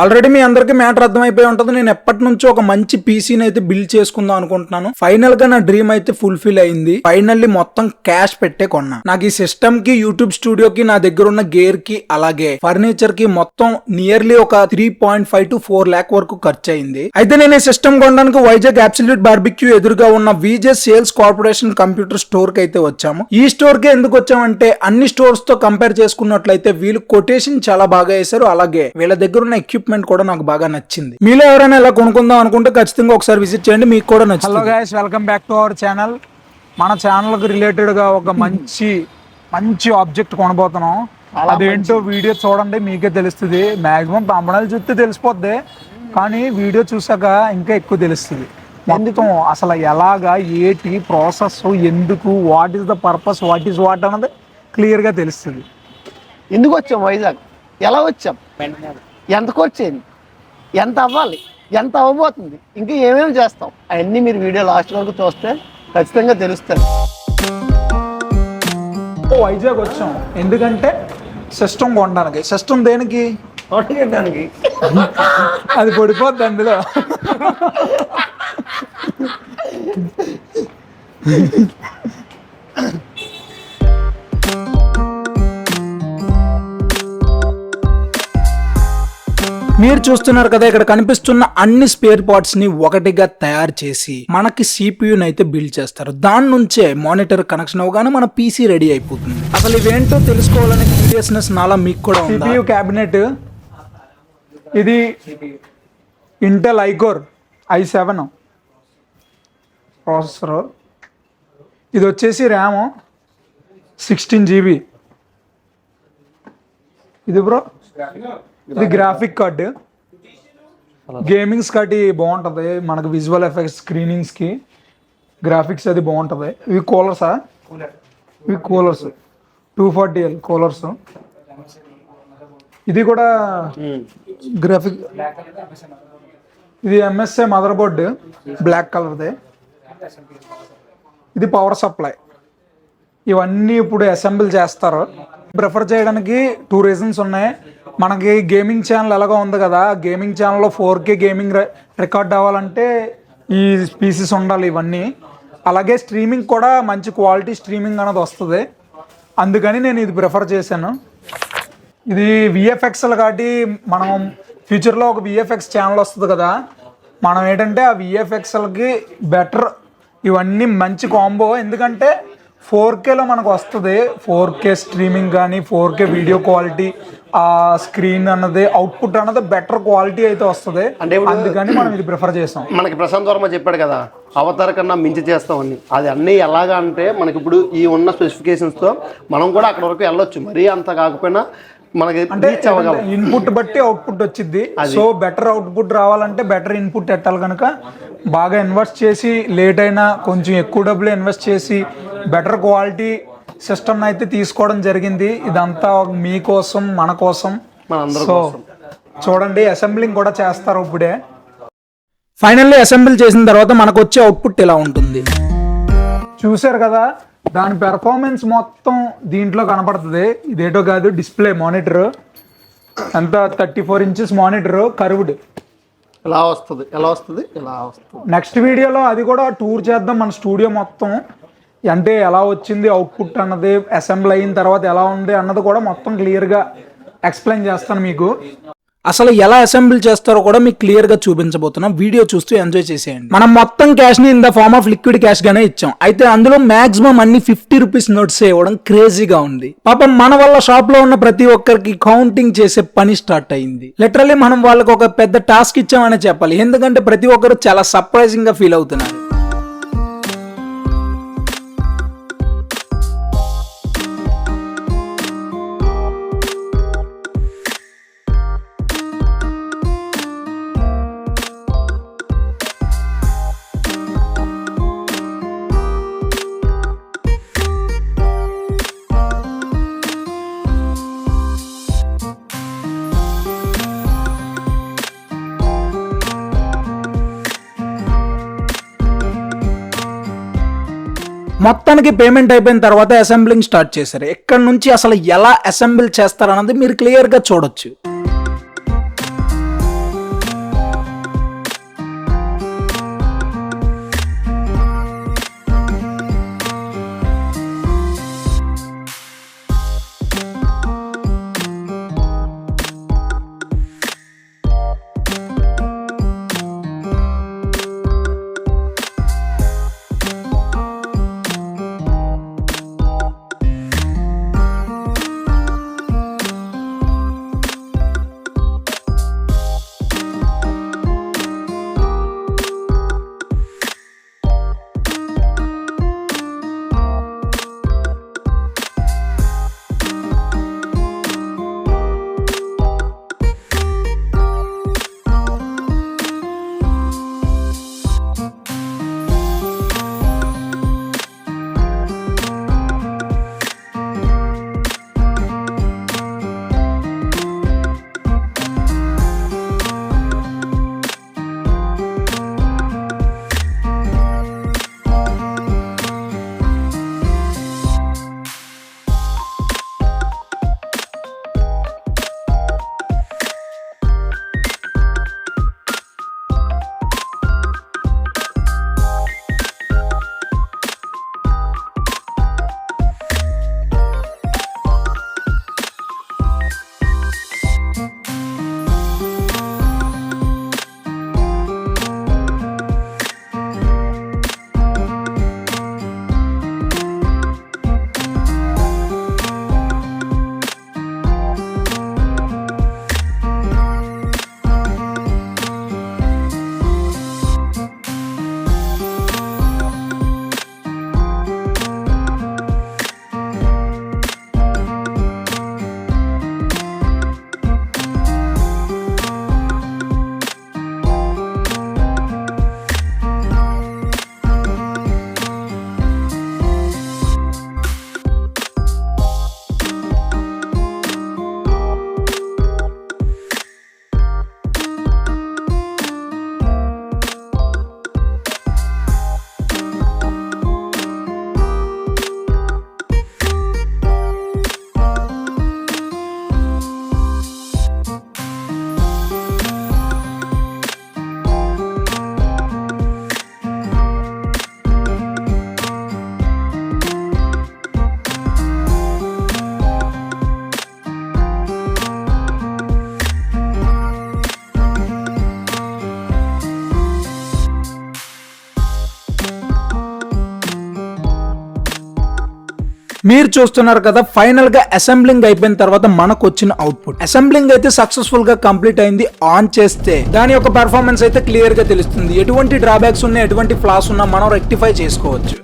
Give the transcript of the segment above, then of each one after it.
Already మీ అందరికీ matter అర్థమైపోయి ఉంటుంది. నేను ఎప్పటి నుంచో ఒక మంచి పీసీని అయితే బిల్డ్ చేసుకుందాం అనుకుంటున్నాను. ఫైనల్ గా నా డ్రీమ్ అయితే ఫుల్ఫిల్ అయింది. ఫైనల్లీ మొత్తం క్యాష్ పెట్టే కొన్నా. నాకు ఈ సిస్టమ్ కి, యూట్యూబ్ స్టూడియోకి, నా దగ్గర ఉన్న గేర్ కి, అలాగే ఫర్నిచర్ కి మొత్తం నియర్లీ ఒక 3.5 to 4 lakh వరకు ఖర్చు అయింది. అయితే నేను ఈ సిస్టమ్ కొనడానికి వైజాగ్ అబ్సల్యూట్ బార్బిక్యూ ఎదురుగా ఉన్న VJ sales corporation computer store కి అయితే వచ్చాము. ఈ స్టోర్ కి ఎందుకు వచ్చామంటే అన్ని స్టోర్స్ తో కంపేర్ చేసుకున్నట్లయితే వీళ్ళు కొటేషన్ చాలా బాగా వేశారు. అలాగే వీళ్ళ దగ్గర ఉన్న ఎక్విప్మెంట్ కూడా నాకు బాగా నచ్చింది. మీలో ఎవరైనా ఇలా కొనుక్కుందాం అనుకుంటే ఖచ్చితంగా ఒకసారి విజిట్ చేయండి, మీకు కూడా నచ్చింది. Hello guys, welcome back to our channel. మన ఛానల్ కి రిలేటెడ్ గా ఒక మంచి ఆబ్జెక్ట్ కొనబోతున్నాం. అదేంటో వీడియో చూడండి, మీకే తెలుస్తుంది. మాక్సిమం పంపడాలు చూస్తే తెలిసిపోద్ది, కానీ వీడియో చూసాక ఇంకా ఎక్కువ తెలుస్తుంది. మొత్తం అసలు ఎలాగా, ఏటి ప్రాసెస్, ఎందుకు, what is the purpose, what is what అన్నది క్లియర్ గా తెలుస్తుంది. ఎందుకు వచ్చాం వైజాగ్, ఎలా వచ్చాం, ఎంతకు వచ్చేది, ఎంత అవ్వాలి, ఎంత అవ్వబోతుంది, ఇంకా ఏమేమి చేస్తాం, అవన్నీ మీరు వీడియో లాస్ట్ వరకు చూస్తే ఖచ్చితంగా తెలుస్తుంది. వైజాగ్ వచ్చాం ఎందుకంటే సిస్టమ్ కొనడానికి. సిస్టమ్ దేనికి? అది పడిపోద్ది అందులో. మీరు చూస్తున్నారు కదా, ఇక్కడ కనిపిస్తున్న అన్ని స్పేర్ పార్ట్స్ ని ఒకటిగా తయారు చేసి మనకి CPU అయితే బిల్డ్ చేస్తారు. దాని నుంచే మానిటర్ కనెక్షన్ అవగానే మన PC రెడీ అయిపోతుంది. అసలు ఇవేంటో తెలుసుకోవాలనే క్యూరియస్నెస్ నాలా మీకు కూడా ఉంది. CPU క్యాబినెట్ ఇది ఇంటెల్ ఐకోర్ i7 ప్రాసెసర్. ఇది వచ్చేసి ర్యామ్ 16 GB. ఇది బ్రో, ఇది గ్రాఫిక్ కార్డు. గేమింగ్స్ కార్డు బాగుంటుంది మనకు, విజువల్ ఎఫెక్ట్స్, స్క్రీనింగ్స్ కి, గ్రాఫిక్స్ అది బాగుంటుంది. ఇవి కూలర్సా? ఇవి కూలర్స్ 240L కూలర్స్. ఇది కూడా గ్రాఫిక్. ఇది MSI మదర్ బోర్డు, బ్లాక్ కలర్ది. ఇది పవర్ సప్లై. ఇవన్నీ ఇప్పుడు అసెంబుల్ చేస్తారు. ప్రిఫర్ చేయడానికి 2 రీజన్స్ ఉన్నాయి. మనకి గేమింగ్ ఛానల్ ఎలాగో ఉంది కదా, గేమింగ్ ఛానల్లో 4K గేమింగ్ రికార్డ్ అవ్వాలంటే ఈ పీసెస్ ఉండాలి ఇవన్నీ. అలాగే స్ట్రీమింగ్ కూడా మంచి క్వాలిటీ స్ట్రీమింగ్ అనేది వస్తుంది. అందుకని నేను ఇది ప్రిఫర్ చేశాను. ఇది VFXL కాబట్టి మనం ఫ్యూచర్లో ఒక VFX ఛానల్ వస్తుంది కదా, మనం ఏంటంటే ఆ VFXLకి బెటర్ ఇవన్నీ మంచి కాంబో. ఎందుకంటే 4Kలో మనకు వస్తుంది. 4K స్ట్రీమింగ్ కానీ, 4K వీడియో క్వాలిటీ, ఆ స్క్రీన్ అన్నది, అవుట్పుట్ అన్నది బెటర్ క్వాలిటీ అయితే వస్తుంది. అందుకని మనం ఇది ప్రిఫర్ చేస్తాం. మనకి ప్రశాంత్ వర్మ చెప్పాడు కదా, అవతార్ కన్నా మించి చేస్తామని. అది అన్నీ ఎలాగా అంటే మనకి ఇప్పుడు ఈ ఉన్న స్పెసిఫికేషన్స్తో మనం కూడా అక్కడ వరకు వెళ్ళొచ్చు. మరీ అంత కాకపోయినా మనకి అంటే ఇన్పుట్ బట్టి అవుట్పుట్ వచ్చింది. సో బెటర్ అవుట్పుట్ రావాలంటే బెటర్ ఇన్పుట్ పెట్టాలి. కనుక బాగా ఇన్వెస్ట్ చేసి, లేట్ అయినా కొంచెం ఎక్కువ డబ్బులు ఇన్వెస్ట్ చేసి బెటర్ క్వాలిటీ సిస్టమ్ అయితే తీసుకోవడం జరిగింది. ఇదంతా మీకోసం, మన కోసం, సో చూడండి. అసెంబ్లింగ్ కూడా చేస్తారు ఇప్పుడే. ఫైనల్లీ అసెంబ్ల్ చేసిన తర్వాత మనకు వచ్చే అవుట్పుట్ ఇలా ఉంటుంది. చూసారు కదా, దాని పెర్ఫార్మెన్స్ మొత్తం దీంట్లో కనపడుతుంది. ఇదేటో కాదు, డిస్ప్లే మానిటర్. ఎంత 34 inches మానిటర్, కర్వ్డ్. ఎలా వస్తుంది, ఎలా వస్తుంది, ఎలా వస్తుంది. నెక్స్ట్ వీడియోలో అది కూడా టూర్ చేద్దాం, మన స్టూడియో మొత్తం. అంటే ఎలా వచ్చింది అవుట్పుట్ అన్నది, అసెంబ్ల్ అయిన తర్వాత ఎలా ఉంది అన్నది కూడా మొత్తం క్లియర్గా ఎక్స్ప్లెయిన్ చేస్తాను మీకు. అసలు ఎలా అసెంబుల్ చేస్తారో కూడా మీకు క్లియర్ గా చూపించబోతున్నా. వీడియో చూస్తూ ఎంజాయ్ చేసేయండి. మనం మొత్తం క్యాష్ ని in the form of liquid cash గానే ఇచ్చాం. అయితే అందులో మాక్సిమం అన్ని 50 రూపీస్ నోట్స్ ఇవ్వడం క్రేజీగా ఉంది. పాపం మన వల్ల షాప్ లో ఉన్న ప్రతి ఒక్కరికి కౌంటింగ్ చేసే పని స్టార్ట్ అయింది. లిటరల్లీ మనం వాళ్ళకి ఒక పెద్ద టాస్క్ ఇచ్చామనే చెప్పాలి. ఎందుకంటే ప్రతి ఒక్కరు చాలా సర్ప్రైజింగ్ గా ఫీల్ అవుతున్నారు. మొత్తానికి పేమెంట్ అయిపోయిన తర్వాత అసెంబ్లింగ్ స్టార్ట్ చేశారు. ఇక్కడ నుంచి అసలు ఎలా అసెంబుల్ చేస్తారన్నది మీరు క్లియర్ గా చూడొచ్చు. మీరు చూస్తున్నారు కదా, ఫైనల్ గా అసెంబ్లింగ్ అయిపోయిన తర్వాత మనకు వచ్చిన అవుట్పుట్. అసెంబ్లింగ్ అయితే సక్సెస్ఫుల్ గా కంప్లీట్ అయింది. ఆన్ చేస్తే దాని యొక్క పెర్ఫార్మెన్స్ అయితే క్లియర్ గా తెలుస్తుంది. ఎటువంటి డ్రాబ్యాక్స్ ఉన్నా, ఎటువంటి ఫ్లాస్ ఉన్నా మనం రెక్టిఫై చేసుకోవచ్చు.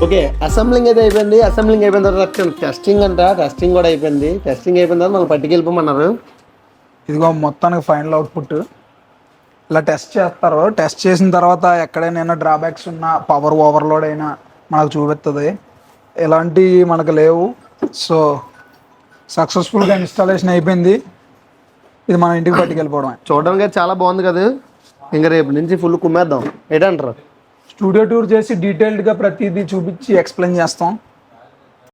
ఓకే, అసెంబ్లింగ్ అయితే అయిపోయింది. అసెంబ్లింగ్ అయిపోయిన తర్వాత టెస్టింగ్ అంట, టెస్టింగ్ కూడా అయిపోయింది. టెస్టింగ్ అయిపోయిన తర్వాత మనం పట్టుకెళ్ళిపోమన్నారు. ఇదిగో మొత్తానికి ఫైనల్ అవుట్పుట్ ఇలా టెస్ట్ చేస్తారు. టెస్ట్ చేసిన తర్వాత ఎక్కడైనా డ్రాబ్యాక్స్ ఉన్నా, పవర్ ఓవర్లోడ్ అయినా మనకు చూపిస్తుంది. ఎలాంటి మనకు లేవు. సో సక్సెస్ఫుల్గా ఇన్స్టాలేషన్ అయిపోయింది. ఇది మనం ఇంటికి పట్టుకెళ్ళిపోవడమే. చూడడానికి అయితే చాలా బాగుంది కదా. ఇంకా రేపు నుంచి ఫుల్ కుమ్మేద్దాం. ఏంటంటారు? స్టూడియో టూర్ చేసి డీటెయిల్డ్గా ప్రతిదీ చూపించి ఎక్స్ప్లెయిన్ చేస్తాం.